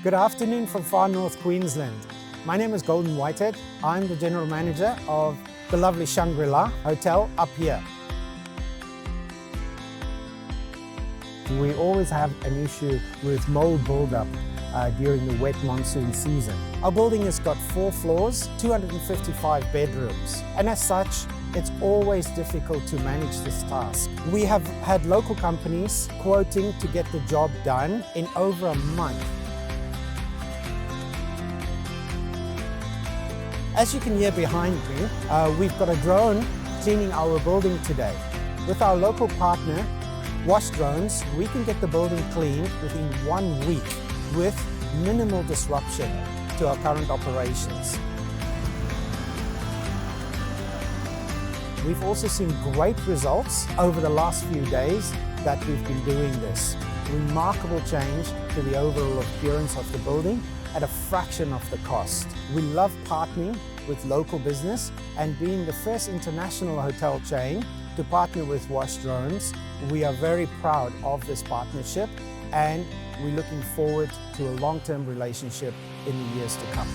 Good afternoon from far north Queensland. My name is Whitehead. I'm the general manager of the lovely Shangri-La Hotel up here. We always have an issue with mould buildup during the wet monsoon season. Our building has got 4 floors, 255 bedrooms, and as such, it's always difficult to manage this task. We have had local companies quoting to get the job done in over a month. As you can hear behind me, we've got a drone cleaning our building today. With our local partner, Wash Drones, we can get the building cleaned within 1 week with minimal disruption to our current operations. We've also seen great results over the last few days that we've been doing this. Remarkable change to the overall appearance of the building at a fraction of the cost. We love partnering with local business and being the first international hotel chain to partner with Wash Drones. We are very proud of this partnership and we're looking forward to a long-term relationship in the years to come.